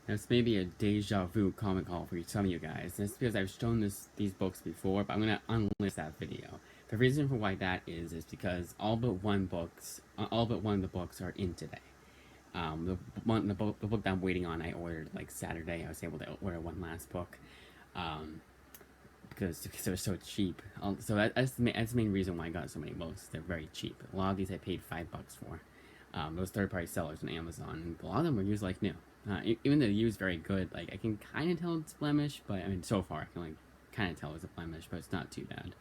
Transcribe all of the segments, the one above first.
This may be a deja vu comic haul for some of you guys. That's because I've shown these books before, but I'm gonna unlist that video. The reason for why that is because all but one of the books are in today. The book that I'm waiting on, I ordered like Saturday. I was able to order one last book, because it was so cheap. That's the main reason why I got so many books. They're very cheap. A lot of these I paid $5 for. Those third-party sellers on Amazon, and a lot of them were used like new. Even though the used very good, like I can kind of tell it's blemish, but I mean so far I can like kind of tell it's a blemish, but it's not too bad.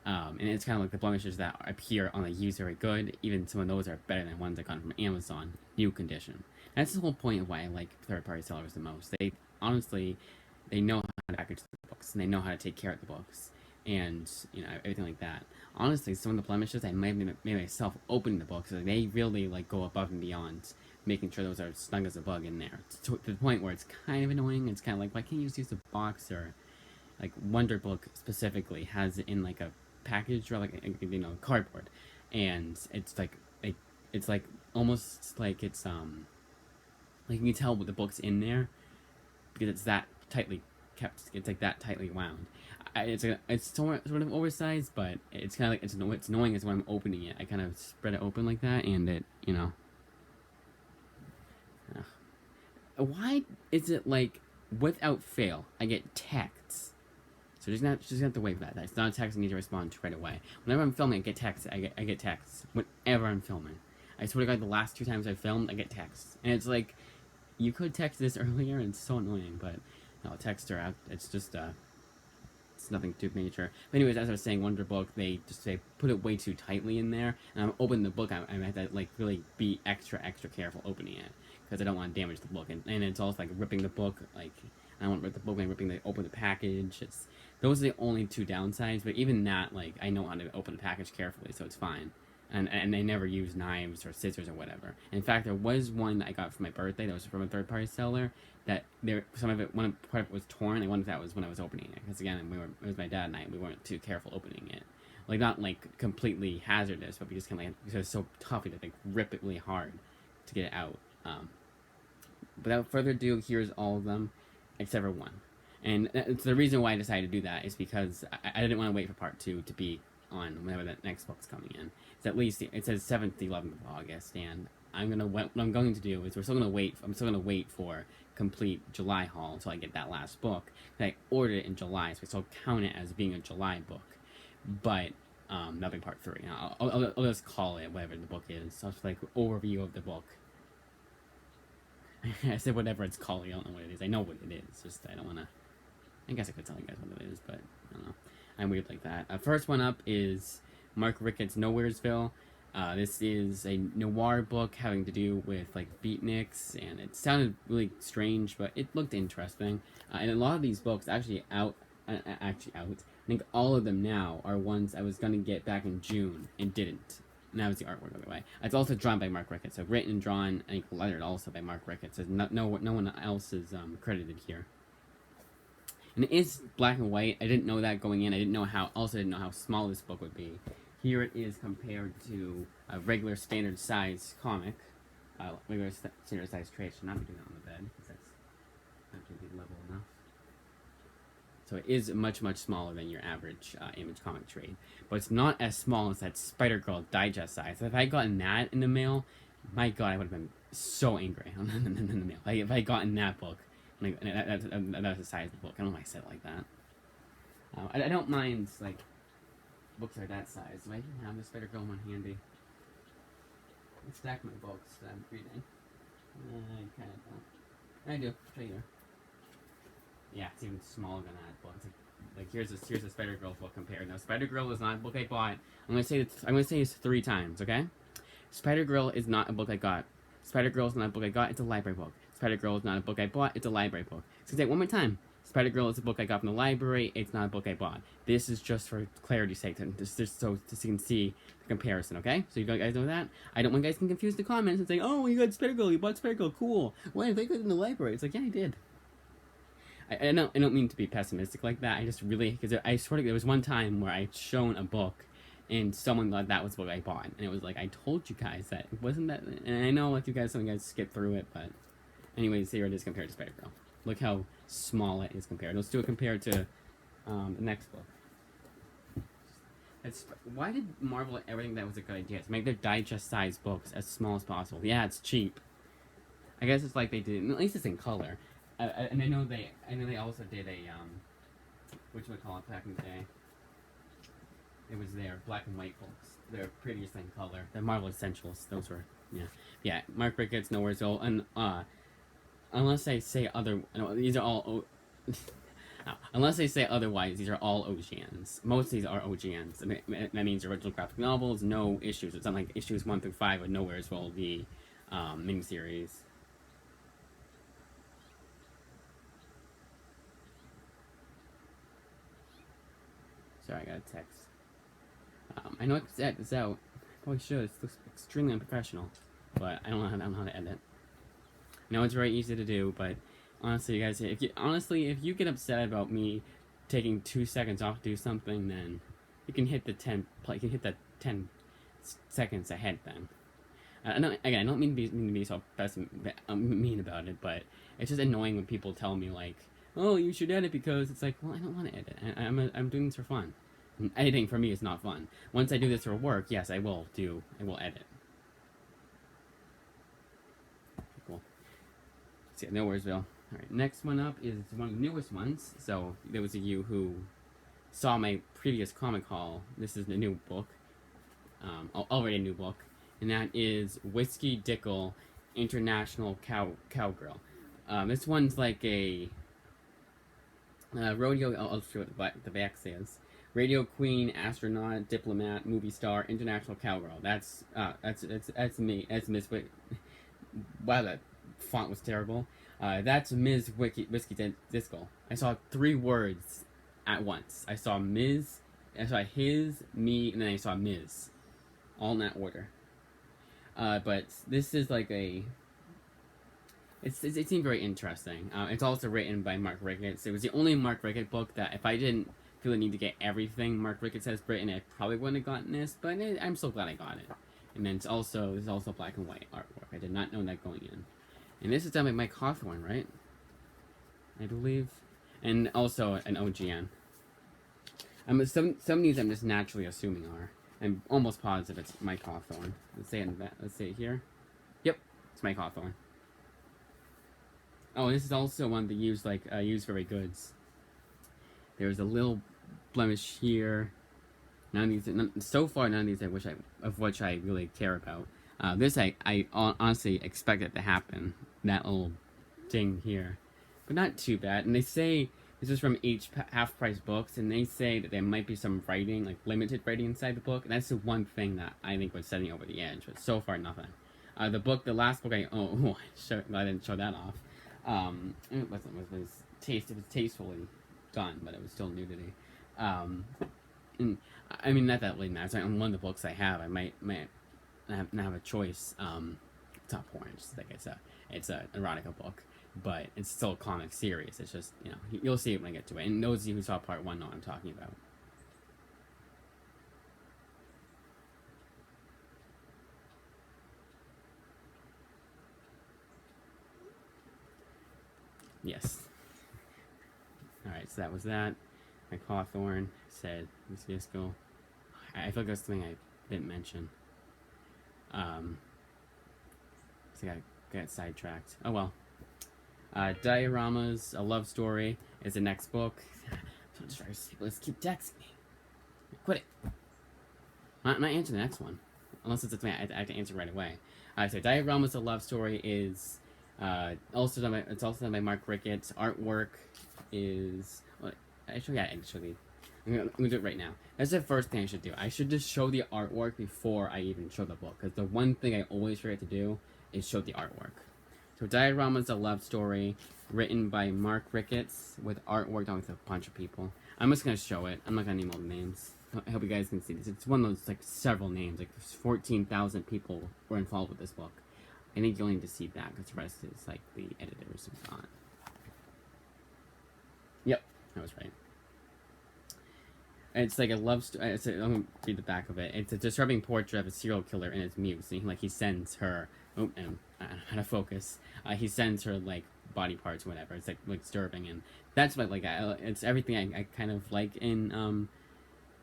And it's kind of like the blemishes that appear on the used very good. Even some of those are better than ones I got from Amazon, new condition. That's the whole point of why I like third-party sellers the most. They honestly, they know how to package the books, and they know how to take care of the books, and everything like that. Honestly, some of the blemishes I might have made myself opening the books. So they really like go above and beyond, making sure those are snug as a bug in there, to the point where it's kind of annoying. It's kind of like, why can't you just use a box? Or like Wonder Book specifically has it in like a package, or like cardboard, and it's like almost like it's like you can tell with the books in there because it's that tightly kept. It's like that tightly wound. It's sort of oversized, but it's kind of like it's annoying as when I'm opening it. I kind of spread it open like that, and it. Why is it like without fail I get texts? So just gonna have to wait for that. That's not a text I need to respond to right away. Whenever I'm filming, I get texts. I get texts whenever I'm filming. I swear to God, the last 2 times I filmed, I get texts, and it's like, you could text this earlier, and it's so annoying. But no, text are out. It's just it's nothing too major. But anyways, as I was saying, Wonder Book, they put it way too tightly in there, and I'm opening the book. I have to like really be extra careful opening it because I don't want to damage the book, and it's also like ripping the book. Like I don't want to rip the book when open the package. Those are the only two downsides. But even that, like I know how to open the package carefully, so it's fine. And they never use knives or scissors or whatever. And in fact, there was one that I got for my birthday that was from a third-party seller that some of it, one part of it was torn. I wonder if that was when I was opening it, because again, it was my dad and I. We weren't too careful opening it, like not like completely hazardous, but we just kind of like, because it was so tough, we had to like rip it really hard to get it out. Without further ado, here's all of them except for one. And it's the reason why I decided to do that is because I didn't want to wait for part 2 to be on whenever that next book's coming in. It's at least, it says 7th to 11th of August, and what I'm going to do is I'm still gonna wait for complete July haul until I get that last book. I ordered it in July, so I still count it as being a July book, but that'll be part 3. I'll just call it whatever the book is. So it's like overview of the book. I said whatever it's called. I don't know what it is. I know what it is. Just I don't want to. I guess I could tell you guys what it is, but I don't know. I'm weird like that. First one up is Mark Ricketts' Nowheresville. This is a noir book having to do with like beatniks, and it sounded really strange, but it looked interesting. And a lot of these books actually out. I think all of them now are ones I was gonna get back in June and didn't. And that was the artwork, by the way. It's also drawn by Mark Ricketts, so written and drawn, and lettered also by Mark Ricketts. So no one else is credited here. And it is black and white. I didn't know that going in. I didn't know how small this book would be. Here it is compared to a regular standard size comic. Regular standard size trade. Should not be doing that on the bed, because that's not going to be level enough. So it is much smaller than your average Image comic trade. But it's not as small as that Spider-Girl digest size. If I had gotten that in the mail, my God, I would have been so angry in the mail. Like, if I had gotten that book, like, that's the size of the book. I don't know why I said it like that. I don't mind, like, books are that size. Do I even have the Spider-Girl one handy? I stack my books that I'm reading. I kind of don't. I do. Right here. Yeah, it's even smaller than that book. It's like here's a Spider-Girl book compared. Now, Spider-Girl is not a book I bought. I'm gonna say this 3 times, okay? Spider-Girl is not a book I got. Spider-Girl is not a book I got. It's a library book. Spider-Girl is not a book I bought. It's a library book. So say it one more time. Spider-Girl is a book I got from the library. It's not a book I bought. This is just for clarity's sake, just so you can see the comparison, okay? So you guys know that? I don't want you guys to confuse the comments and say, oh, you got Spider-Girl, you bought Spider-Girl, cool. Why, they got it in the library? It's like, yeah, I did. I don't mean to be pessimistic like that. I just really, because I swear to God, there was one time where I'd shown a book and someone thought that was the book I bought, and it was like, I told you guys that it wasn't that. And I know like some of you guys skip through it, but Anyways, here it is compared to Spider-Girl. Look how small it is compared. Let's do it compared to the next book. Why did Marvel ever think that was a good idea? To make their digest-sized books as small as possible. Yeah, it's cheap. I guess it's like they did. At least it's in color. And I know they also did a which would call it back in the day. It was their black and white books. They're prettiest in color. The Marvel Essentials. Those were yeah. Mark Ricketts, Nowhere Phil, and unless I say other, no, these are all. Unless they say otherwise, these are all OGNs. Most of these are OGNs. That means original graphic novels, no issues. It's not like issues 1 through 5 of Nowhere as well, the miniseries. Sorry, I got a text. I know it's out. I probably should. It looks extremely unprofessional, but I don't know how to edit. I know it's very easy to do, but honestly, you guys, if you get upset about me taking 2 seconds off to do something, then you can hit the 10 seconds ahead then. I don't mean to be so mean about it, but it's just annoying when people tell me like, "Oh, you should edit," because it's like, well, I don't want to edit. I'm doing this for fun. And editing for me is not fun. Once I do this for work, yes, I will edit. Cool. See, Nowheresville. Alright, next one up is one of the newest ones. So, those of you who saw my previous comic haul, this is the new book. Already a new book. And that is Whiskey Dickel International Cowgirl. This one's like a rodeo. I'll show you what the back says. Radio queen, astronaut, diplomat, movie star, international cowgirl. That's me. That's Miss Whiskey. Wow, that font was terrible. That's Ms. Whiskey Dickel. I saw 3 words at once. I saw Ms., I saw his, me, and then I saw Ms. All in that order. But this is like a... It seemed very interesting. It's also written by Mark Ricketts. It was the only Mark Ricketts book that if I didn't feel the need to get everything Mark Ricketts has written, I probably wouldn't have gotten this, but I'm so glad I got it. And then this is also black and white artwork. I did not know that going in. And this is done by Mike Hawthorne, right? I believe. And also an OGN. Some of these I'm just naturally assuming are. I'm almost positive it's Mike Hawthorne. Let's say it here. Yep, it's Mike Hawthorne. Oh, this is also one that used very goods. There's a little blemish here. None of these of which I really care about. This I honestly expected to happen. That little ding here, but not too bad. And they say this is from Half Price Books, and they say that there might be some writing, like limited writing inside the book. And that's the one thing that I think was setting over the edge. But so far, nothing. The last book I didn't show that off. It was tastefully done, but it was still nudity. And I mean, not that really matters. On one of the books I have, I might have a choice. Top Orange, like it's a erotica book, but it's still a comic series. It's just, you'll see it when I get to it. And those of you who saw part 1 know what I'm talking about. Yes. Alright, so that was that. Mike Hawthorne said Miss Disco. I feel like that's something I didn't mention. So I got sidetracked. Oh well. Dioramas, A Love Story is the next book. I'm just trying to people just keep texting me. Quit it. I'm not answering the next one. Unless it's something I have to answer right away. So Dioramas, A Love Story is also done by Mark Ricketts. Artwork is... Well, actually, I'm gonna do it right now. That's the first thing I should do. I should just show the artwork before I even show the book. Because the one thing I always forget to do is show the artwork. So Diorama's A Love Story, written by Mark Ricketts, with artwork done with a bunch of people. I'm just going to show it. I'm not going to name all the names. I hope you guys can see this. It's one of those, like, several names. Like, 14,000 people were involved with this book. I think you only need to see that, because the rest is, like, the editors and whatnot. Yep, I was right. It's like a love story. I'm gonna read the back of it. It's a disturbing portrait of a serial killer and his muse. And he sends her. Oh, and how to focus. He sends her like body parts, or whatever. It's like disturbing, and that's what like it's everything I kind of like in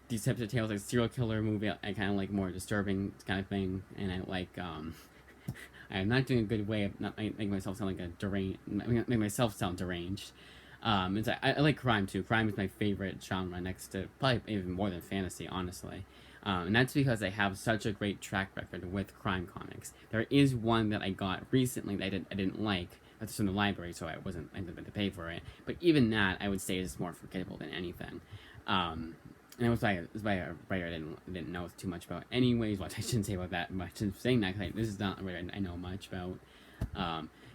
these types of tales, like serial killer movie. I kind of like more disturbing kind of thing, and I like I'm not doing a good way of not making myself sound like a deranged, make myself sound deranged. It's I like crime too. Crime is my favorite genre, next to probably even more than fantasy, honestly. And that's because I have such a great track record with crime comics. There is one that I got recently that I didn't like. That's from the library, so I didn't have to pay for it. But even that, I would say, is more forgettable than anything. And it was by a writer I didn't know too much about. Anyways, what I shouldn't say about that much. Saying that, this is not a writer I know much about.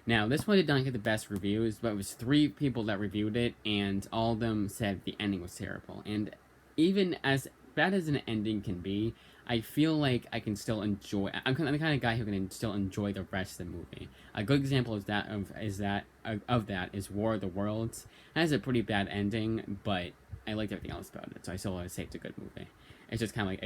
Now, this one did not get the best reviews, but it was 3 people that reviewed it, and all of them said the ending was terrible. And even as bad as an ending can be, I feel like I can still enjoy. I'm the kind of guy who can still enjoy the rest of the movie. A good example of that is War of the Worlds. It has a pretty bad ending, but I liked everything else about it, so I still want to say it's a good movie. It's just kind of like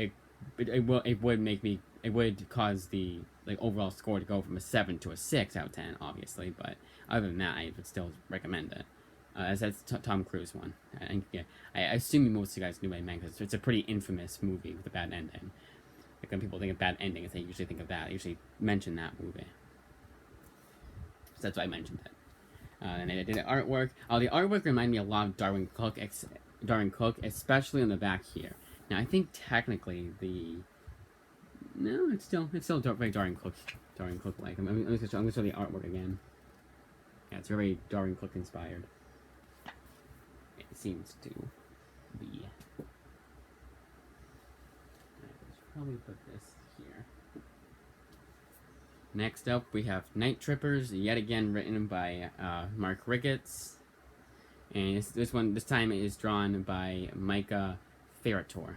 it would cause the like overall score to go from a 7 to a 6 out of 10, obviously. But other than that, I would still recommend it. As that's Tom Cruise one. Yeah, I assume most of you guys knew what I meant, because it's a pretty infamous movie with a bad ending. Like when people think of bad endings, they usually think of that. They usually mention that movie. So that's why I mentioned it. And I did the artwork. The artwork reminded me a lot of Darwin Cook, especially on the back here. Now I think technically it's still very Darwin Cook like. I'm gonna show the artwork again. Yeah, it's very Darwin Cook inspired. It seems to be. Let's probably put this here. Next up, we have Night Trippers, yet again written by Mark Ricketts, and this time it is drawn by Micah Ferrator.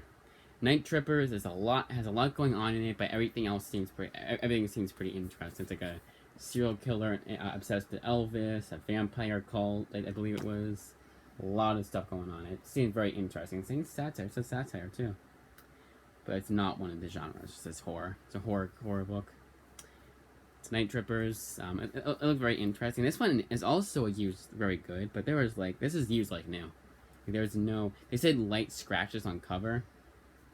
Night Trippers has a lot going on in it, but everything seems pretty interesting. It's like a serial killer obsessed with Elvis, a vampire cult, I believe it was. A lot of stuff going on. It seems very interesting. It's satire. It's a satire too, but it's not one of the genres. It's horror. It's a horror book. It's Night Trippers. It looks very interesting. This one is also used very good, but this is used like new. They said light scratches on cover,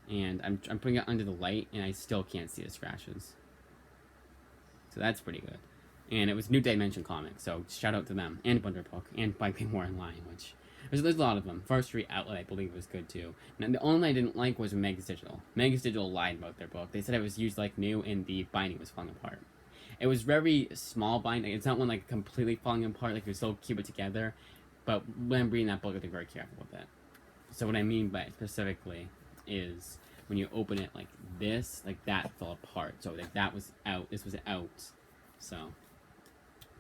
and I'm putting it under the light, and I still can't see the scratches. So that's pretty good. And it was New Dimension Comics, so shout out to them, and Wonderbook, and By Pay More in Line, which there's a lot of them. Forest Street Outlet, I believe, was good too. And the only one I didn't like was Megas Digital. Megas Digital lied about their book. They said it was used like new, and the binding was falling apart. It was very small binding. It's not one like completely falling apart, like you still keep it together. But when I'm reading that book, I have to be very careful with it. So what I mean by it specifically is when you open it like this, like that fell apart. So like that was out. This was out. So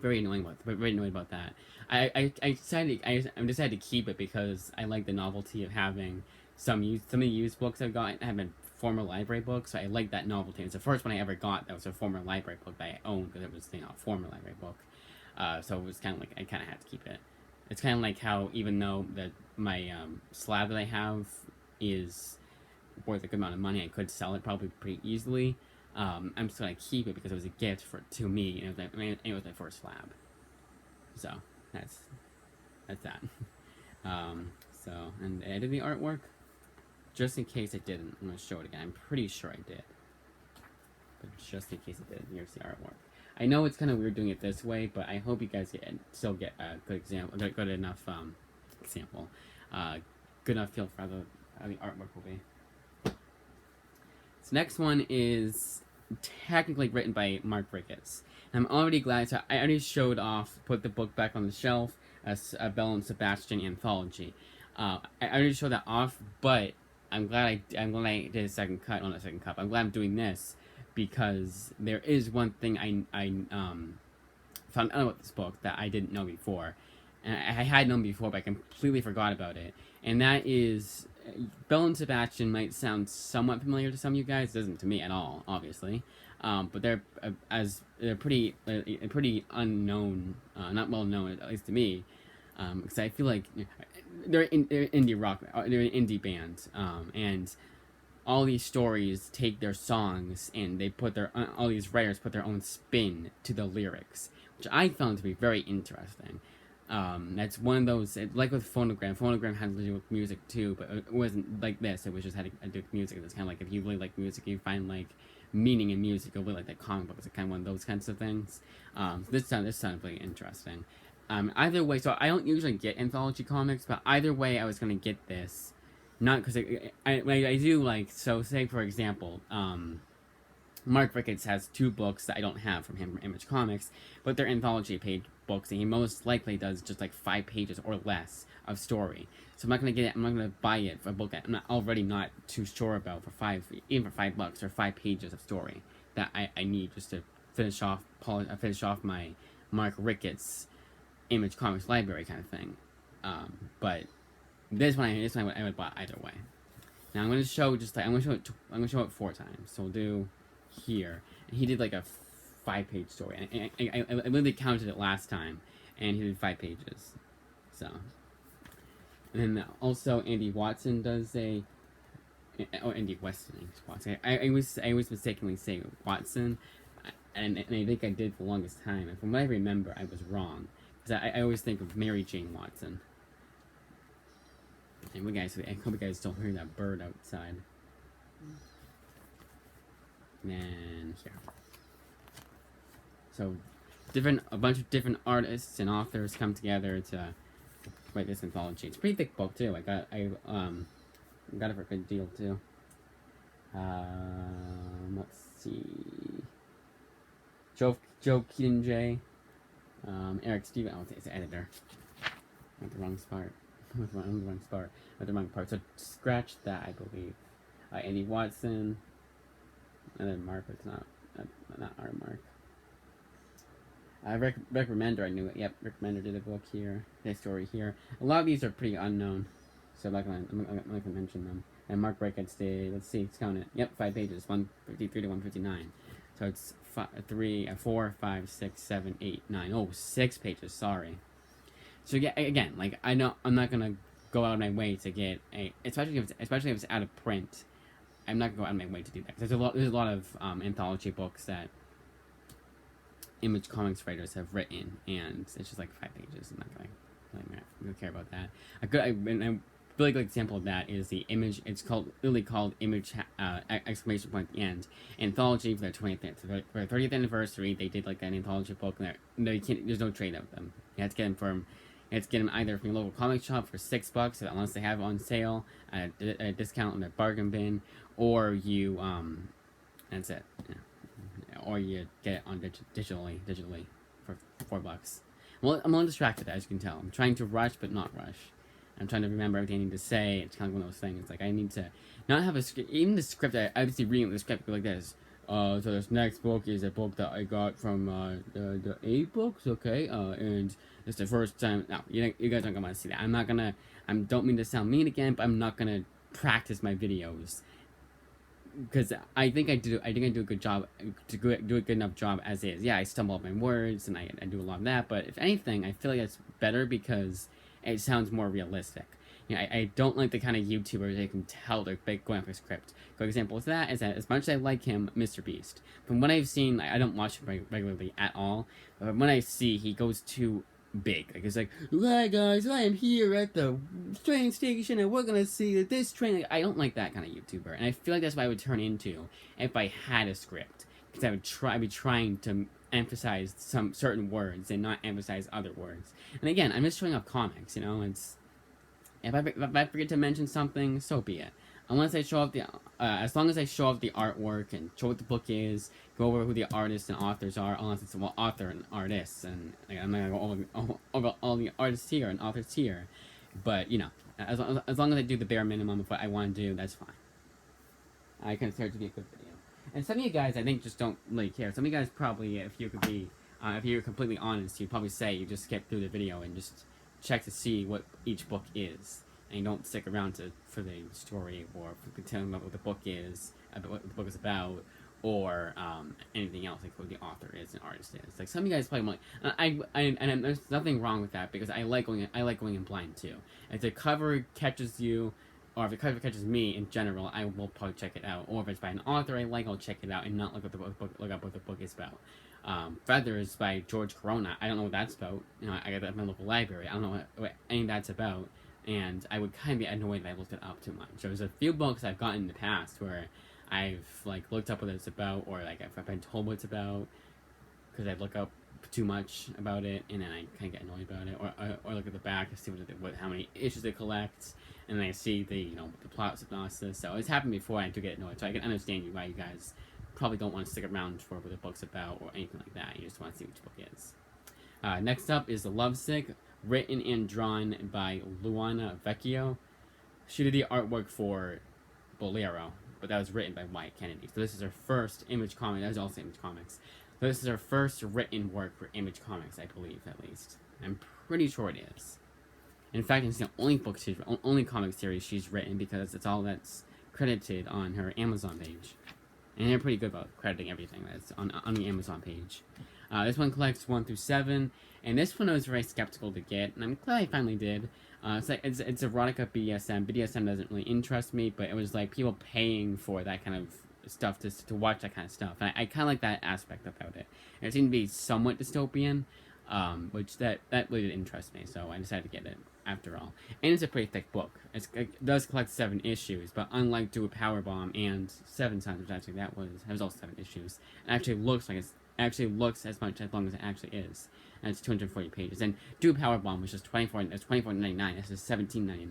very annoying about that. I decided to keep it because I like the novelty of having some of the used books I've got have been former library books. So I like that novelty. It's the first one I ever got that was a former library book that I owned, because it was a former library book. So it was kind of like I kind of had to keep it. It's kind of like how, even though my slab that I have is worth a good amount of money, I could sell it probably pretty easily. I'm still gonna keep it because it was a gift to me, and it was my first slab. So that's that. And I did the artwork. Just in case I didn't, I'm gonna show it again. I'm pretty sure I did, but just in case I did, here's the artwork. I know it's kind of weird doing it this way, but I hope you guys still get a good enough example, good enough feel for how the artwork will be. This next one is technically written by Mark Ricketts. And I'm already glad. So I already put the book back on the shelf as a Belle and Sebastian anthology. I already showed that off, but I'm glad I did a second cut on a second cup. I'm glad I'm doing this because there is one thing I found out about this book that I didn't know before. And I had known before, but I completely forgot about it. And that is, Belle and Sebastian might sound somewhat familiar to some of you guys. It doesn't to me at all, obviously. But they're pretty unknown, not well known, at least to me. Because I feel like they're indie rock, they're an indie band, and all these stories take their songs and they put their all these writers put their own spin to the lyrics, which I found to be very interesting. That's one of those, like with Phonogram. Phonogram had to do with music too, but it wasn't like this. It was just had to do with music. It's kind of like if you really like music, you find like meaning in music. You'll really like that comic book. It's kind of one of those kinds of things. This sounded really interesting. Either way, so I don't usually get anthology comics, but either way, I was gonna get this. Not because I do like, so say for example, Mark Ricketts has 2 books that I don't have from him from Image Comics, but they're anthology page books, and he most likely does just like 5 pages or less of story. So I'm not gonna get it. I'm not gonna buy it for a book that I'm already not too sure about for even for $5 or 5 pages of story that I need just to finish off my Mark Ricketts Image Comics library kind of thing. But this one I would buy either way. Now I'm gonna show I'm gonna show it 4 times. So we'll do here. And he did like a 5-page story, and I literally counted it last time, and he did 5 pages. So, and then also Andy Watson does Andy Weston. Watson. I always mistakenly say Watson, and I think I did for the longest time. And from what I remember, I was wrong, because I always think of Mary Jane Watson. And I hope you guys don't hear that bird outside. And here. So, a bunch of different artists and authors come together to write this anthology. It's a pretty thick book too. I got it for a good deal too. Let's see. Joe Keaton J. Eric Steven. Oh, it's the editor. Went the wrong spot. With the wrong part. So scratch that, I believe. Andy Watson. And then Mark, but it's not our Mark. Rick Remender, I knew it. Yep, Rick Remender did a book here, a story here. A lot of these are pretty unknown, so I'm not gonna mention them. And Mark Ricketts did, let's see, let's count it. Yep, 5 pages, 153 to 159. So it's 4, 5, 6, 7, 8, 9. Oh, 6 pages. Sorry. So yeah, again, like I know I'm not gonna go out of my way to get especially if it's out of print. I'm not gonna go out of my way to do that. There's a lot of anthology books that Image Comics writers have written, and it's just like 5 pages. I'm not gonna care about that. A really good example of that is the Image. It's literally called Image exclamation point at the end anthology for their 30th anniversary. They did like that anthology book, and there's no trade of them. You have to get them either from your local comic shop for $6, unless they have it on sale at a discount on their bargain bin, or you that's it. Yeah. Or you get it on digitally for $4. Well, I'm a little distracted, as you can tell. I'm trying to rush, but not rush. I'm trying to remember everything I need to say. It's kind of one of those things. Like, I need to not have a script. Even the script, I obviously reading the script go like this. So this next book is a book that I got from the 8 books, okay? And it's the first time. No, you guys aren't gonna see that. I'm not gonna. I don't mean to sound mean again, but I'm not gonna practice my videos, because I think I do a good job, do a good enough job as is. Yeah, I stumble up my words and I do a lot of that, but if anything, I feel like it's better because it sounds more realistic. You know, I don't like the kind of YouTubers that can tell they're going off a script. Good example of that is that as much as I like him, Mr. Beast, from what I've seen, I don't watch him regularly at all, but when I see, he goes too big. Like, it's like, hi guys, I am here at the train station and we're gonna see this train. Like, I don't like that kind of YouTuber, and I feel like that's what I would turn into if I had a script, because I'd be trying to emphasize some certain words and not emphasize other words. And again, I'm just showing off comics, you know. It's if I forget to mention something, so be it. Unless I show off as long as I show off the artwork and show what the book is, go over who the artists and authors are, unless it's author and artists, and like, I'm not gonna go over all the artists here and authors here, but you know, as long as I do the bare minimum of what I want to do, that's fine. I consider it to be a good video. And some of you guys, I think, just don't really care. Some of you guys probably, if you're completely honest, you'd probably say you just skip through the video and just check to see what each book is, and you don't stick around for the story or for telling about what the book is, about what the book is about, or anything else, like who the author is and artist is. Like, some of you guys probably want, and there's nothing wrong with that, because I like going in blind too. If the cover catches you, or if it catches me in general, I will probably check it out. Or if it's by an author I like, I'll check it out and not look up what the book is about. Feathers by George Corona. I don't know what that's about. You know, I got that from my local library. I don't know what any of that's about, and I would kind of be annoyed if I looked it up too much. There's a few books I've gotten in the past where I've like looked up what it's about, or like I've been told what it's about because I look up too much about it, and then I kind of get annoyed about it, or look at the back to see how many issues it collects, and then I see the the plot synopsis. So it's happened before. I do get annoyed, so I can understand why you guys probably don't want to stick around for what the book's about or anything like that. You just want to see which book it is. Next up is The Lovesick, written and drawn by Luana Vecchio. She did the artwork for Bolero, but that was written by Wyatt Kennedy. So this is her first Image comic. That was also Image Comics. So this is her first written work for Image Comics, I believe, at least. I'm pretty sure it is. In fact, it's the only comic series she's written because it's all that's credited on her Amazon page. And they're pretty good about crediting everything that's on the Amazon page. This one collects 1 through 7, and this one I was very skeptical to get, and I'm glad I finally did. It's erotica BDSM. BDSM doesn't really interest me, but it was like people paying for that kind of stuff to watch that kind of stuff. And I kind of like that aspect about it. And it seemed to be somewhat dystopian, which that really did interest me, so I decided to get it after all. And it's a pretty thick book. It does collect 7 issues, but unlike Do a Powerbomb and Seven Sons, which actually that was also 7 issues, it actually looks as much as long as it actually is. And it's 240 pages. And Do a Powerbomb was just $24.99. This is $17.99.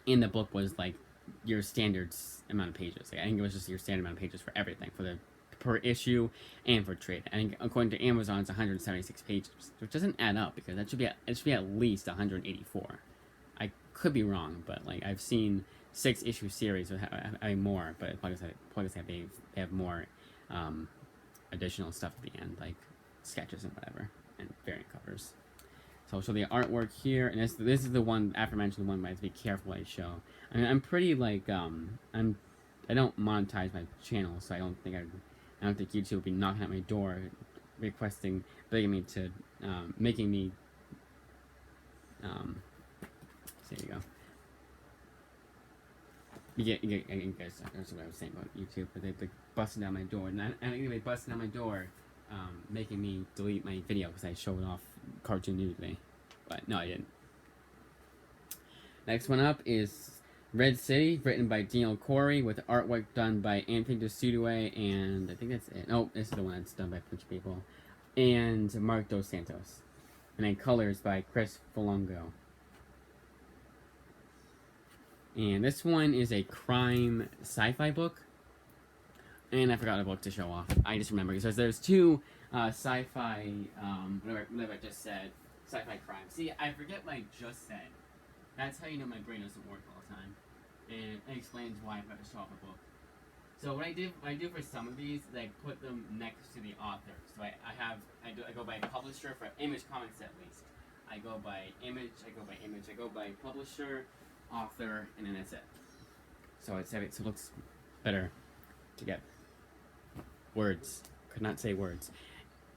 And the book was like your standard amount of pages. Like, I think it was just your standard amount of pages for everything, for the per issue and for trade. I think according to Amazon, it's 176 pages, which doesn't add up because it should be at least 184. I could be wrong, but like I've seen 6-issue series with having more, but like I said, they have more additional stuff at the end, like sketches and whatever, and variant covers. So I'll show the artwork here, and this is the one aforementioned one, but I have to be careful what I show. I mean, I'm pretty like I don't monetize my channel, so I don't think YouTube will be knocking at my door, begging me to, making me. So there you go. You guys, that's what I was saying about YouTube, but they're busting down my door, and anyway, busting down my door, making me delete my video because I showed off cartoon nudity, but no, I didn't. Next one up is Red City, written by Daniel Corey, with artwork done by Anthony DeSudue, and I think that's it. Oh, this is the one that's done by a bunch of people, and Mark Dos Santos, and then colors by Chris Folongo. And this one is a crime sci-fi book, and I forgot a book to show off. I just remember because there's 2 sci-fi, whatever I just said, sci-fi crime. See, I forget what I just said. That's how you know my brain doesn't work all the time. And it explains why I forgot to show off a book. So what I do for some of these is I put them next to the author. So I go by publisher for Image Comics at least. I go by image, I go by publisher, author, and then that's it. So it looks better to get words. Could not say words.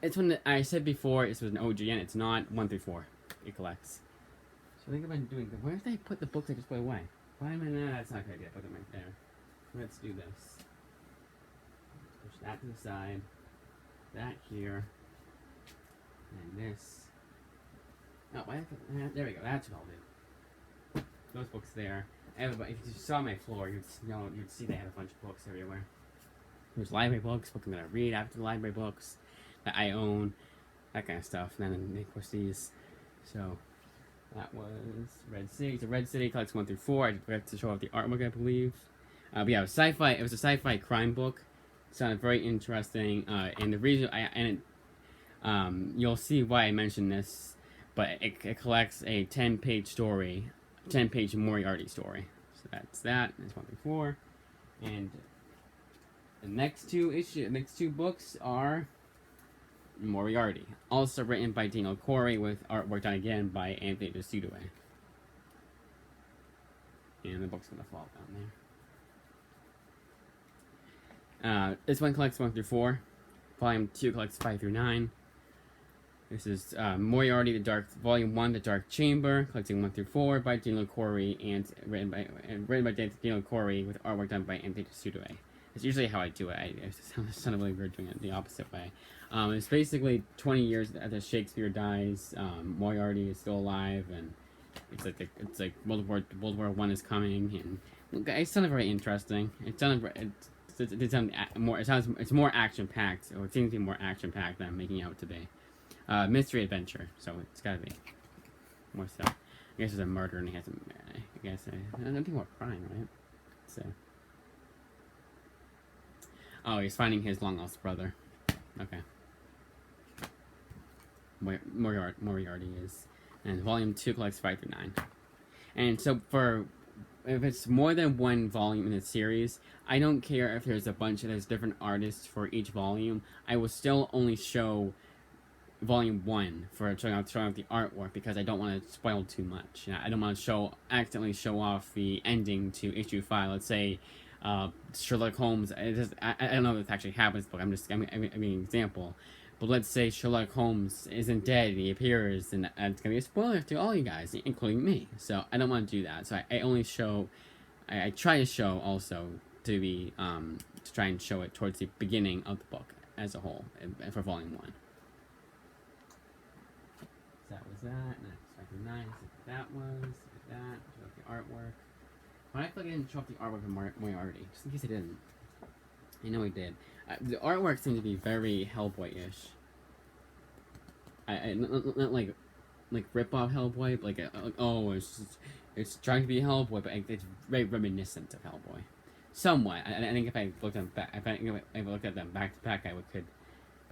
It's when I said before it was an OGN. It's not 1 through 4. It collects. So I think about doing. Where did I put the books I just put away? Why am I? No, that's not a good idea. Put them right there. Let's do this. Push that to the side. That here. And this. Oh, there we go. That's what I'll do. Those books there. If you saw my floor, you'd see they have a bunch of books everywhere. There's library books I'm gonna read after the library books that I own, that kind of stuff. And then of course these. So that was Red City. So Red City collects 1 through 4. I forgot to show off the artwork, I believe. But yeah, it was a sci-fi crime book. It sounded very interesting. And the reason you'll see why I mentioned this, but it collects a 10-page story, 10-page Moriarty story. So that's that. That's 1 through 4. And the next two books are Moriarty, also written by Daniel Corey, with artwork done again by Anthony DeSudue. And the book's gonna fall down there. This one collects 1 through 4. Volume 2 collects 5 through 9. This is Moriarty, the Dark Volume 1, The Dark Chamber, collecting 1 through 4 by Dino Corey and written by Dino Corey with artwork done by Anthony Sudoway. It's usually how I do it. It sounded really weird doing it the opposite way. It's basically 20 years after Shakespeare dies. Moriarty is still alive, and it's like World War One is coming, and it's done very interesting. It's more action packed, or it seems to be more action packed than I'm making out to be. Mystery adventure, so it's gotta be more stuff. I guess there's a murder, and he has I don't think more crime, right? So, oh, he's finding his long lost brother. Okay. Moriarty is, and Volume 2 collects 5 through 9. And so if it's more than one volume in a series, I don't care if there's different artists for each volume. I will still only show Volume 1 for showing off the artwork, because I don't want to spoil too much. I don't want to accidentally show off the ending to issue 5. Let's say Sherlock Holmes. I don't know if this actually happens, but I'm an example. But let's say Sherlock Holmes isn't dead, he appears, and it's gonna be a spoiler to all you guys, including me. So I don't want to do that. So I only show, I try to show also to be to try and show it towards the beginning of the book as a whole for Volume 1. So that was that. Next, nice. That was that. Show off the artwork. Why I feel like I didn't show off the artwork of Moriarty, just in case I didn't. I know I did. The artwork seemed to be very Hellboy-ish. Not like rip-off Hellboy, but it's trying to be Hellboy, but it's very reminiscent of Hellboy, somewhat. I think if I looked at them back to back,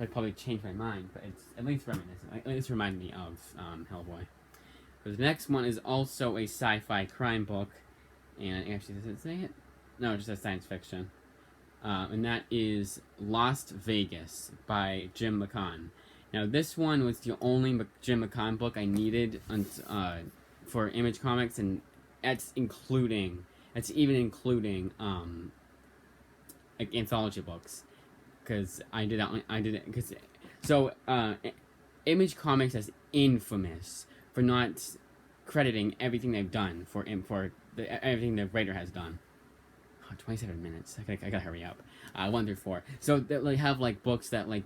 I'd probably change my mind. But it's at least reminiscent. At least remind me of Hellboy. But the next one is also a sci-fi crime book, and actually, does it say it? No, it just says science fiction. And that is Lost Vegas by Jim McCann. Now, this one was the only Jim McCann book I needed for Image Comics, and that's even including like anthology books, because Image Comics is infamous for not crediting everything they've done everything the writer has done. 27 minutes. I gotta hurry up. 1 through 4. So they have like books that like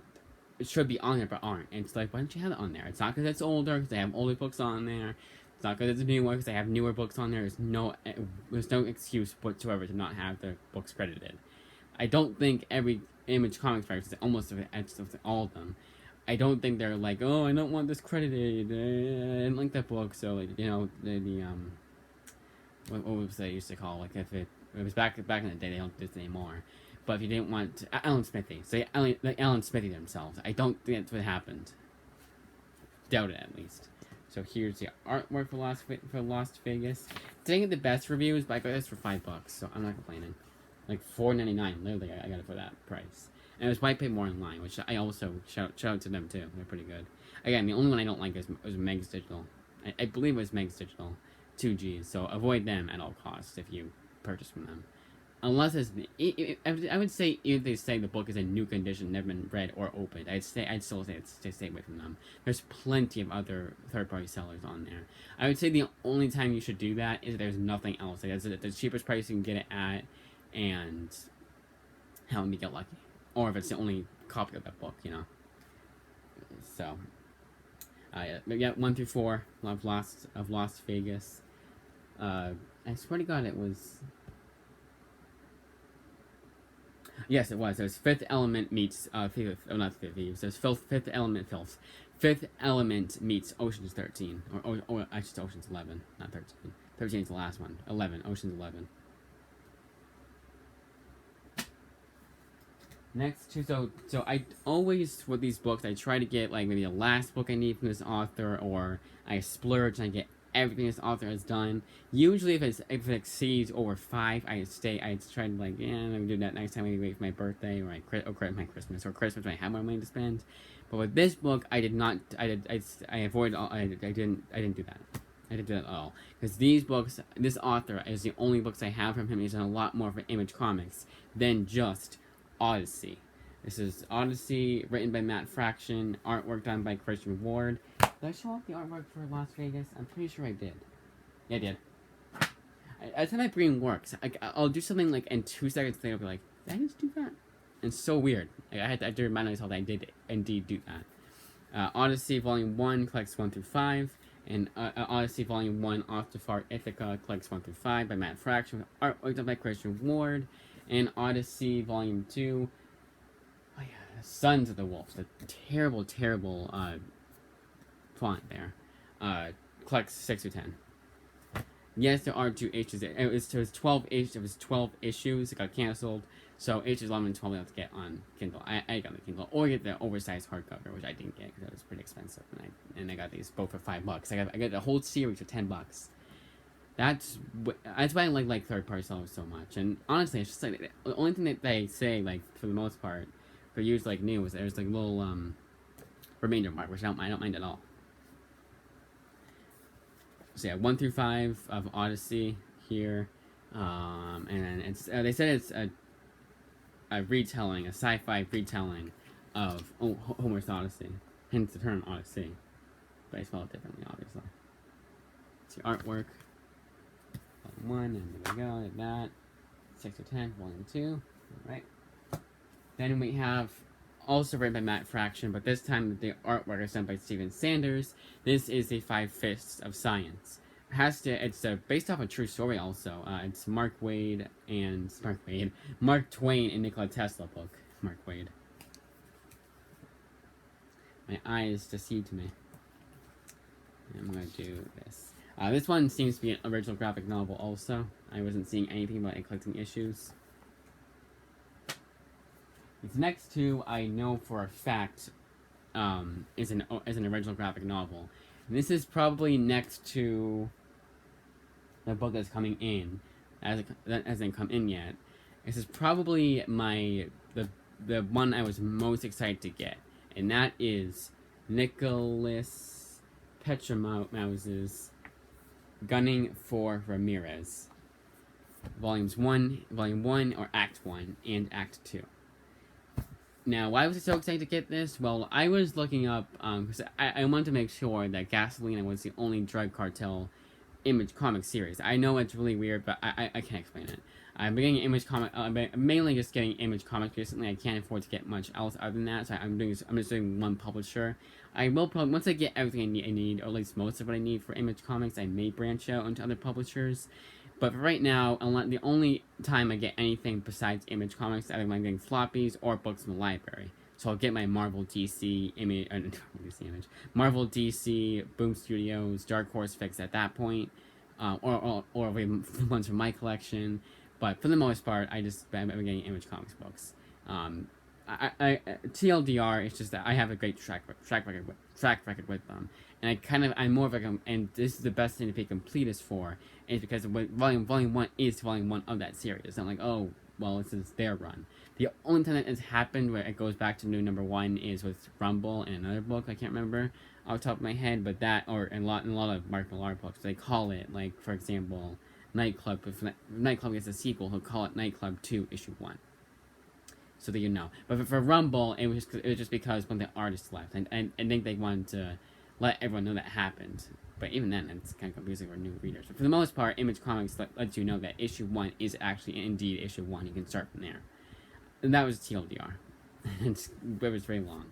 should be on there but aren't. And it's like, why don't you have it on there? It's not because it's older, because they have older books on there. It's not because it's newer, because they have newer books on there. There's no excuse whatsoever to not have the books credited. I don't think every Image Comics writer, almost all of them, I don't think they're like, oh, I don't want this credited. I didn't like that book, so like, what was they used to call, like, if it was back in the day, they don't do this anymore. But if you didn't want Alan Smithy, say Alan Smithy themselves. I don't think that's what happened. Doubt it, at least. So here's the artwork for Lost Vegas. Didn't get the best reviews, but I got this for $5, so I'm not complaining. Like $4.99, literally, I got it for that price. And it was White Pay More Online, which I also shout out to them too. They're pretty good. Again, the only one I don't like was Meg's Digital. I believe it was Meg's Digital, 2Gs. So avoid them at all costs if you purchase from them. Unless I would say if they say the book is in new condition, never been read or opened, I'd still say stay away from them. There's plenty of other third-party sellers on there. I would say the only time you should do that is if there's nothing else. Like, that's the cheapest price you can get it at, and help me get lucky. Or if it's the only copy of that book, So, yeah, 1 through 4 of Lost Vegas. I swear to God, it was. Yes, it was. It was Fifth Element meets not Fifth Thieves. It was Fifth Element Filth. Fifth Element meets Ocean's 13, or actually Ocean's 11, not 13. 13 is the last one. 11, Ocean's 11. Next, so I always, with these books, I try to get, like, maybe the last book I need from this author, or I splurge and I get everything this author has done. Usually, if it exceeds over 5, I try to, like, I'm gonna do that next time I wait for my birthday, or my Christmas, when I have more money to spend. But with this book, I did not, I avoided all, I didn't do that. I didn't do that at all. Because this author is the only books I have from him. He's done a lot more for Image Comics than just Odyssey. This is Odyssey, written by Matt Fraction, artwork done by Christian Ward. Did I show off the artwork for Las Vegas? I'm pretty sure I did. Yeah, I did. That's how my brain works. I'll do something like, and 2 seconds later I'll be like, did I just do that? And it's so weird. I had to remind myself that I did indeed do that. Odyssey Volume 1 collects 1 through 5. And Odyssey Volume 1 Off to Far Ithaca collects 1 through 5 by Matt Fraction, artwork done by Christian Ward. And Odyssey Volume 2, oh yeah, Sons of the Wolves, the terrible, terrible font there, collects 6 through 10. Yes, there are 2 issues. It was 12 issues. It was 12 issues. It got canceled. So issues 11 and 12 I have to get on Kindle. I got the Kindle, or get the oversized hardcover, which I didn't get because it was pretty expensive. And I got these both for $5. I got the whole series for $10. That's why I like third-party sellers so much. And honestly, it's just like the only thing that they say, like, for the most part, for use like new, is there's like little remainder mark, which I don't mind at all. So yeah, 1 through 5 of Odyssey here, and then it's they said it's a retelling, a sci-fi retelling of Homer's Odyssey, hence the term Odyssey, but I spell it differently, obviously. It's the artwork. Volume 1, and there we go, like that. 6 or 10, Volume 2. Alright. Then we have, also written by Matt Fraction, but this time the artwork is done by Steven Sanders. This is the 5 Fists of Science. It's based off a true story also. It's Mark Twain and Nikola Tesla book. Mark Wade. My eyes deceived me. I'm gonna do this. This one seems to be an original graphic novel also. I wasn't seeing anything about it collecting issues. This next two I know for a fact is an original graphic novel. And this is probably next to the book that's coming in, that hasn't come in yet. This is probably the one I was most excited to get, and that is Nicholas Petramouse's Gunning for Ramirez, Volume 1 or Act 1 and Act 2. Now, why was I so excited to get this? Well, I was looking up, because I wanted to make sure that Gasolina was the only drug cartel Image comic series. I know it's really weird, but I can't explain it. I've been getting Image comic, mainly just getting Image comics recently. I can't afford to get much else other than that, so I'm just doing one publisher. I will probably, once I get everything I need, or at least most of what I need for Image comics, I may branch out into other publishers. But for right now, the only time I get anything besides Image comics, either when I'm getting floppies or books from the library. So I'll get my Marvel DC Marvel DC, Boom Studios, Dark Horse fix at that point, or ones from my collection. But for the most part, I'm getting Image Comics books. TLDR is just that I have a great track record with them, and I'm more of like and this is the best thing to be completist for, is because volume 1 is volume 1 of that series. It's not like, oh, well, this is their run. The only time that has happened where it goes back to new number 1 is with Rumble and another book I can't remember off the top of my head, but that, or in a lot of Mark Millar books, they call it, like, for example, Nightclub. If Nightclub gets a sequel, he'll call it Nightclub 2 issue 1. So that you know. But for Rumble, it was just because when the artist left, and I think they wanted to let everyone know that happened. But even then, it's kind of confusing for new readers. But for the most part, Image Comics lets you know that issue 1 is actually indeed issue 1. You can start from there. And that was TLDR. It was very long.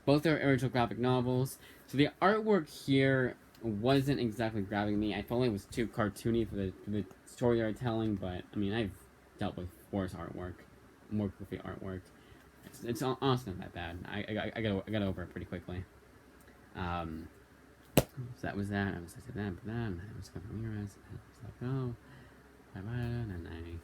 Both are original graphic novels. So the artwork here wasn't exactly grabbing me. I felt like it was too cartoony for the story they're telling. But I mean, I've dealt with worse artwork, more goofy artwork. It's honestly not that bad. I got over it pretty quickly. So that was that. I was like that, but then I was going to Ramirez. I was like, oh, and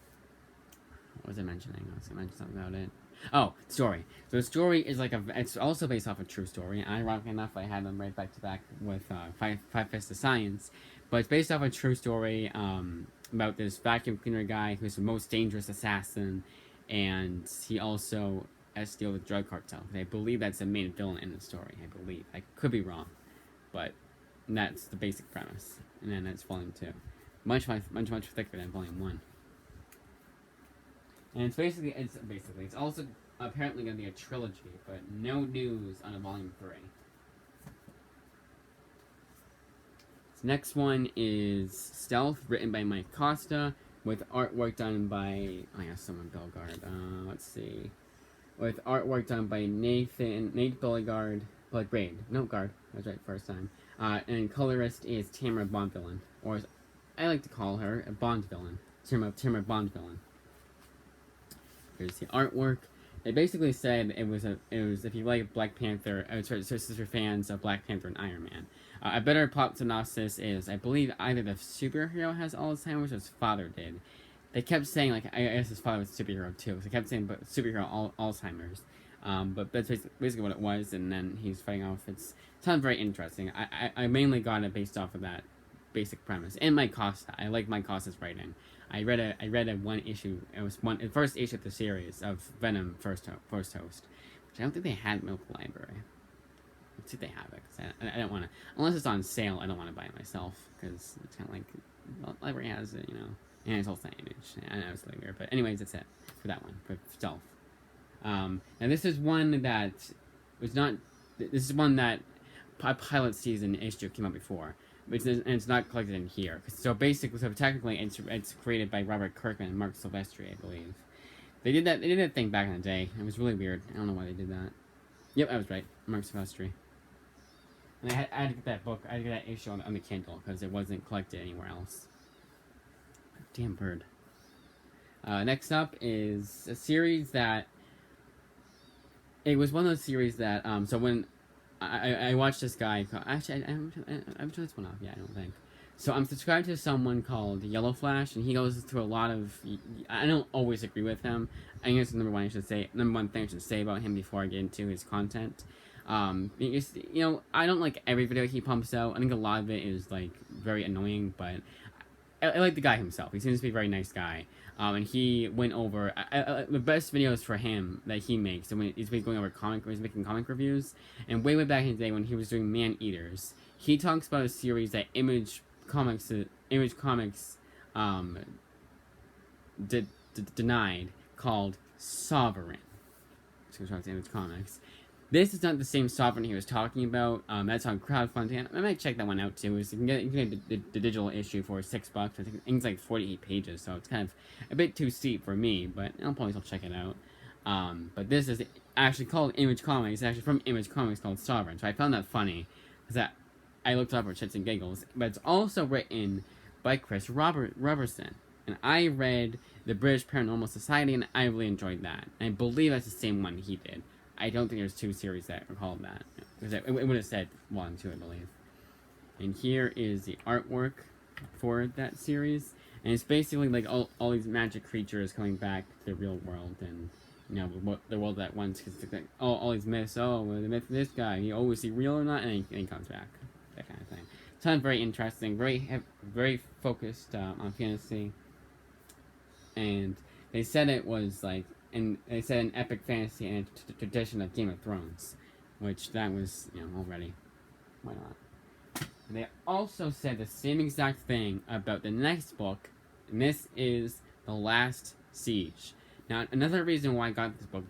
what was I mentioning? I was going to mention something about it. Oh, story. So the story is it's also based off a true story. And ironically enough, I had them right back to back with Five Fists of Science. But it's based off a true story about this vacuum cleaner guy who's the most dangerous assassin. And he also has to deal with drug cartel. I believe that's the main villain in the story. I believe. I could be wrong. But that's the basic premise. And then that's volume 2. Much thicker than volume 1. And it's also apparently going to be a trilogy, but no news on a volume 3. This next one is Stealth, written by Mike Costa, with artwork done by, I guess someone Bellegarde. Let's see. With artwork done by Nate Bellegarde, Guard, that's right, first time. And colorist is Tamara Bondvillain, or as I like to call her, a Bond villain. Tamara Bondvillain. Here's the artwork. They basically said it was if you like Black Panther, sister fans of Black Panther and Iron Man. A better plot synopsis is, I believe either the superhero has Alzheimer's or his father did. They kept saying, like, I guess his father was a superhero too, so they kept saying, but superhero Alzheimer's. But that's basically what it was, and then he's fighting off. It sounds very interesting. I mainly got it based off of that basic premise. And Mike Costa. I like Mike Costa's writing. I read a one issue. It was the first issue of the series of Venom First Host, which I don't think they had in Milk Library. Let's see if they have it, because I don't want to, unless it's on sale, I don't want to buy it myself, because it's kind of like, well, the library has it, you know, and it's also Image. I know it's really weird, but anyways, that's it for that one, for Stealth. And this is one that was not, this is one that pilot season issue came out before, and it's not collected in here. So basically, technically, it's created by Robert Kirkman and Mark Silvestri, I believe. They did that thing back in the day. It was really weird. I don't know why they did that. Yep, I was right. Mark Silvestri. And I had to get that book. I had to get that issue on the Kindle because it wasn't collected anywhere else. Damn bird. Next up is a series that. It was one of those series that. So when I watched this guy. Actually, I'm turned this one off. Yeah, I don't think. So I'm subscribed to someone called Yellow Flash, and he goes through a lot of. I don't always agree with him. I think it's the number one thing I should say about him before I get into his content. Because, you know, I don't like every video he pumps out. I think a lot of it is like very annoying, but I like the guy himself. He seems to be a very nice guy. And he went over the best videos for him that he makes. And when he's going over he's making comic reviews. And way back in the day when he was doing Man Eaters, he talks about a series that Image Comics denied called Sovereign. So Image Comics. This is not the same Sovereign he was talking about. That's on crowdfunding. I might check that one out too. You can get the digital issue for $6. I think it's like 48 pages, so it's kind of a bit too steep for me, but I'll probably still check it out. But this is actually called Image Comics. It's actually from Image Comics called Sovereign. So I found that funny because I looked it up for shits and giggles. But it's also written by Chris Robertson. And I read the British Paranormal Society, and I really enjoyed that. And I believe that's the same one he did. I don't think there's two series that are called that. Because it would have said 1, 2, I believe. And here is the artwork for that series. And it's basically like all these magic creatures coming back to the real world. And, you know, the world that once, like, all these myths. Oh, the myth of this guy. Is he real or not? And he comes back. That kind of thing. Sounds very interesting. Very focused on fantasy. And they said it was like, and they said an epic fantasy and a tradition of Game of Thrones, which that was, you know, already. Why not? And they also said the same exact thing about the next book, and this is The Last Siege. Now, another reason why I got this book,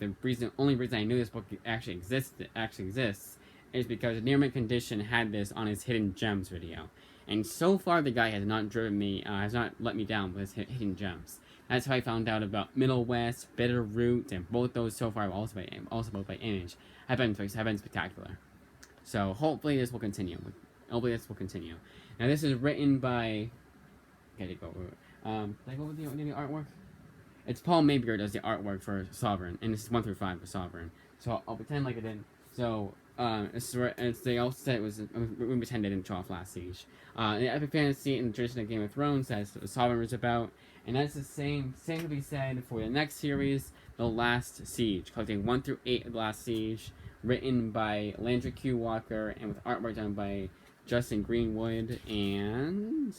only reason I knew this book actually exists, is because Nearman Condition had this on his Hidden Gems video. And so far, the guy has not let me down with his Hidden Gems. That's how I found out about Middle West, Bitterroot, and both those so far also both by Image have been spectacular. So hopefully this will continue. Now this is written by. Did I go over the artwork? It's Paul Maybeer does the artwork for Sovereign, and this is 1 through 5 for Sovereign. So I'll pretend like it didn't. So they also said it was. We pretend it didn't show off Last Siege. The epic fantasy and the tradition of Game of Thrones, that's what Sovereign was about. And that's the same to be said for the next series, The Last Siege, collecting 1 through 8 of The Last Siege, written by Landry Q. Walker, and with artwork done by Justin Greenwood, and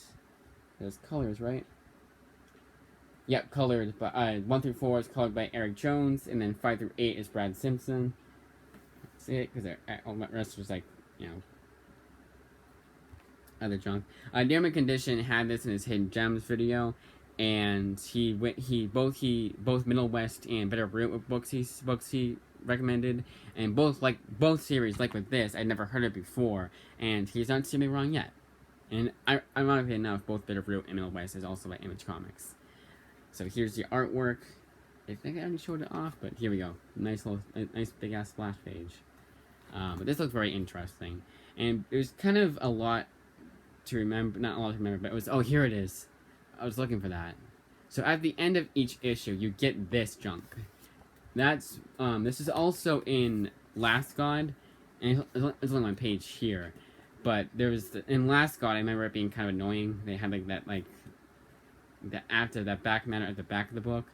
there's colors, right? Yep, colored, but 1 through 4 is colored by Eric Jones, and then 5 through 8 is Brad Simpson. See it? Because all the rest was like, you know, other junk. Nearman Condition had this in his Hidden Gems video. and both Middle West and Bitter Root books he recommended, and both series like with this I'd never heard of before, and he's not seen me wrong yet. And ironically enough, both Bitter Root and Middle West is also by Image Comics. So here's the artwork. I think I already showed it off, but here we go. Nice big ass splash page. But this looks very interesting, and it was kind of a lot to remember. Not a lot to remember, but it was. Oh, here it is. I was looking for that. So at the end of each issue, you get this junk. That's this is also in Last God, and it's only on page here. But there was in Last God, I remember it being kind of annoying. They had that back matter at the back of the book.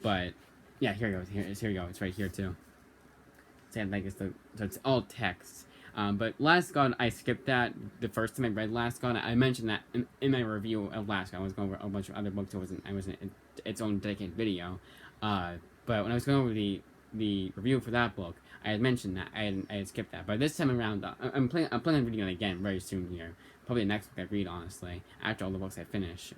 But yeah, here it goes. Here you go. It's right here too. So it's all text. But Last God, I skipped that the first time I read Last God. I mentioned that in my review of Last God. I was going over a bunch of other books. I wasn't its own dedicated video. But when I was going over the review for that book, I had mentioned that I had skipped that. But this time around, I'm planning on reading it again very soon here. Probably the next book I read, honestly, after all the books I finish.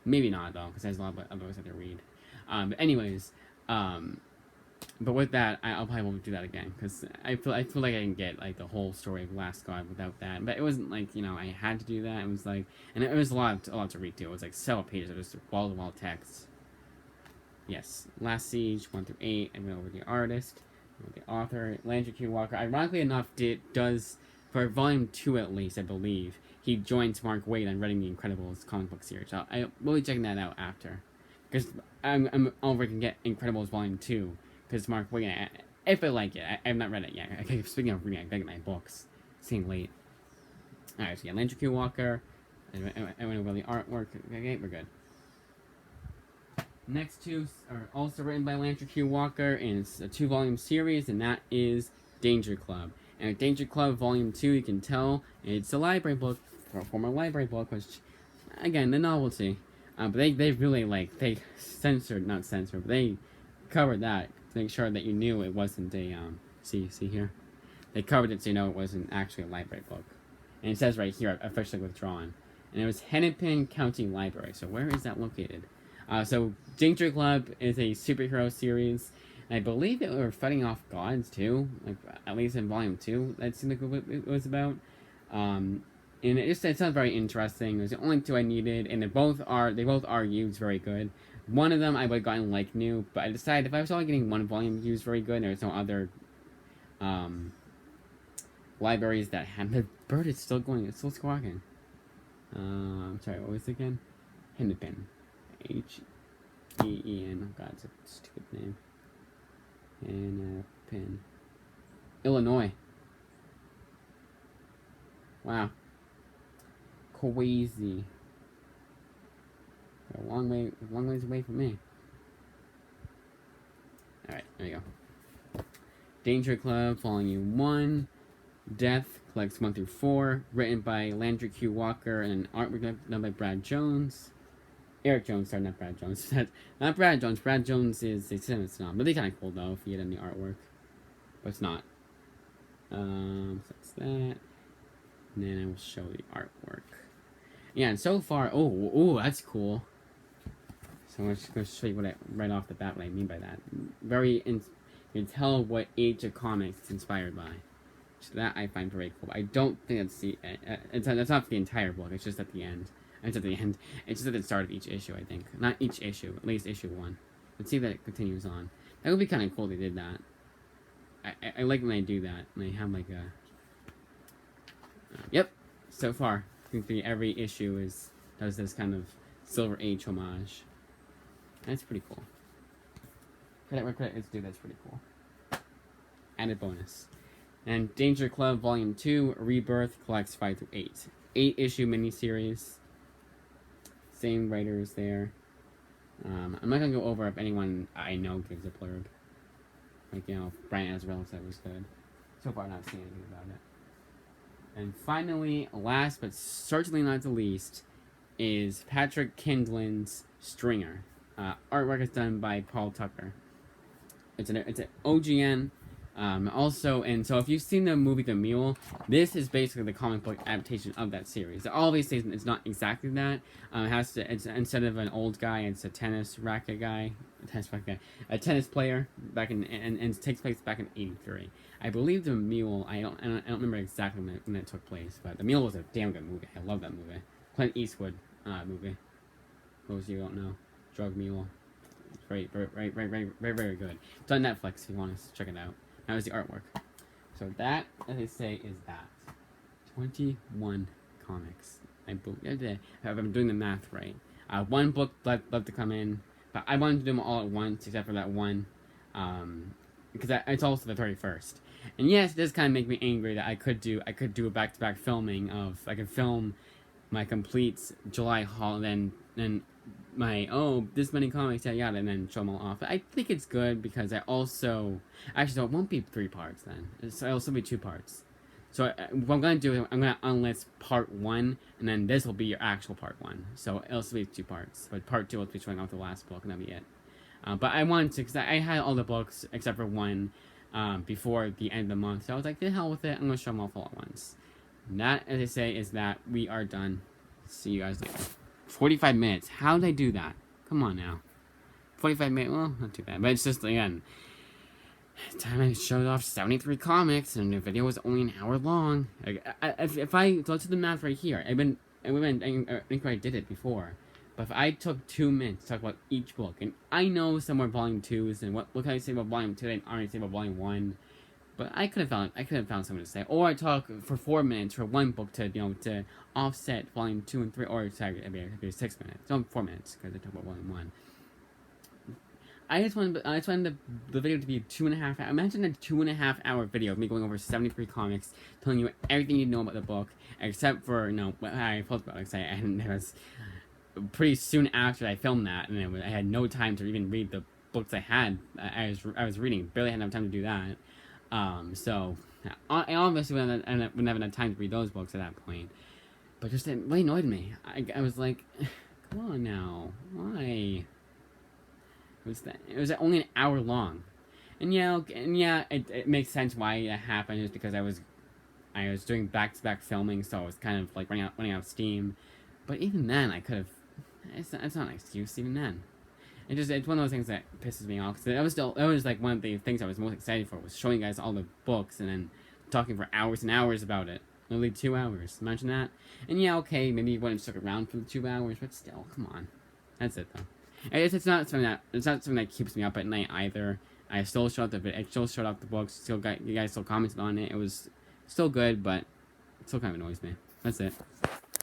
Maybe not though, because there's a lot of other books I have to read. But anyways, but with that, I'll probably won't do that again, because I feel like I can get like the whole story of Last God without that. But it wasn't like I had to do that. It was like, and it was a lot to read too. It was like several pages of just wall to wall text. Yes, Last Siege 1 through 8. I went over the artist, the author, Landry Q. Walker. Ironically enough, does for volume 2 at least, I believe, he joins Mark Waid on writing the Incredibles comic book series. So I will be checking that out after, because I'm over can get Incredibles volume 2, because Mark Waid, if I like it, I have not read it yet. Speaking of reading, I gotta get my books. It's getting late. Alright, so yeah, Landry Q. Walker. I went over the artwork. Okay, we're good. Next two are also written by Landry Q. Walker, and it's a 2-volume series, and that is Danger Club. And Danger Club Volume 2, you can tell, it's a library book, a former library book, which, again, the novelty. But they really, not censored, but they covered that to make sure that you knew it wasn't a, see here? They covered it so you know it wasn't actually a library book. And it says right here, officially withdrawn. And it was Hennepin County Library, so where is that located? So Danger Club is a superhero series, and I believe they were fighting off gods too, like at least in volume 2. That seemed like what it was about. And it sounds very interesting. It was the only 2 I needed, and they both are used very good. One of them I would have gotten like new, but I decided if I was only getting one volume used very good, and there was no other libraries that had the bird is still going, it's still squawking. I'm sorry, what was it again? Hennepin. H-E-E-N. Oh god, it's a stupid name. Hennepin. Illinois. Wow. Crazy. A long ways away from me. Alright, there you go. Danger Club, Volume 1. Death, collects 1 through 4. Written by Landry Q. Walker and artwork done by Brad Jones. Eric Jones, sorry, not Brad Jones. Not Brad Jones. Brad Jones is a cinema snob. Really kind of cool, though, if you get in the artwork. But it's not. So that's that. And then I will show the artwork. Yeah, and so far... Oh, that's cool. So I'm just going to show you right off the bat what I mean by that. You can tell what age of comics it's inspired by. So that I find very cool. I don't think that's that's not for the entire book. It's just at the end. It's at the end. It's just at the start of each issue, I think. Not each issue, at least issue 1. Let's see if that continues on. That would be kind of cool if they did that. I like when they do that. And they have like a... yep. So far. I think every issue does this kind of Silver Age homage. That's pretty cool. Let's do that's pretty cool. Added bonus. And Danger Club Volume 2, Rebirth, collects 5 through 8. 8-issue miniseries. Same writers there. I'm not gonna go over if anyone I know gives a blurb. Like, Brian Azzarello said it was good. So far, not seeing anything about it. And finally, last but certainly not the least, is Patrick Kindlin's Stringer. Artwork is done by Paul Tucker. It's an OGN Also, and so if you've seen the movie The Mule, this is basically the comic book adaptation of that series. Obviously, it's not exactly that. It's instead of an old guy, it's a tennis racket guy, a tennis player back and it takes place back in '83. I believe The Mule. I don't remember exactly when it took place, but The Mule was a damn good movie. I love that movie. Clint Eastwood movie. For those of you who don't know, Drug Mule. It's very good. It's on Netflix if you want to check it out. That was the artwork. So that, as I say, is that. 21 comics. I've been doing the math right. One book left to come in, but I wanted to do them all at once, except for that one, because it's also the 31st. And yes, it does kind of make me angry that I could do a back-to-back filming of, I could film my complete July haul, then my this many comics, yada, and then show them all off. But I think it's good because I also so it won't be 3 parts then. It'll still be 2 parts. So what I'm gonna do is I'm gonna unlist part 1, and then this will be your actual part 1. So it'll still be 2 parts, but part 2 will be showing off the last book, and that'll be it. But I wanted to, because I had all the books except for one before the end of the month. So I was like, the hell with it. I'm gonna show them all at once. And that, as I say, is that we are done. See you guys later. 45 minutes. How did I do that? Come on now. 45 minutes. Well, not too bad. But it's just, again, time I showed off 73 comics, and the video was only an hour long. If I go to the math right here, I think I did it before. But if I took 2 minutes to talk about each book, and I know some more volume 2s, and what can I say about volume 2 and already say about volume 1, but I could have found something to say. Or I talk for 4 minutes for one book to offset volume 2 and 3, or sorry, it'd be 6 minutes. No, 4 minutes because I talk about volume 1. I just wanted the video to be 2.5 hours. Imagine a 2.5 hour video of me going over 73 comics, telling you everything you know about the book, except for what I felt about it. And it was pretty soon after I filmed that, and I had no time to even read the books I was reading. Barely had enough time to do that. So I obviously wouldn't have enough time to read those books at that point. But just it really annoyed me. I was like, come on now, why? It was only an hour long, and it makes sense why it happened. Is because I was doing back-to-back filming, so I was kind of like running out of steam. But even then, I could have. It's not an excuse. Even then, it's one of those things that pisses me off. Cause that was like one of the things I was most excited for, was showing you guys all the books and then talking for hours and hours about it. Literally 2 hours. Imagine that. And okay, maybe you wouldn't have stuck around for the 2 hours, but still, come on. That's it though. It's not something that keeps me up at night either. I still showed off the books. You guys still commented on it. It was still good, but it still kind of annoys me. That's it.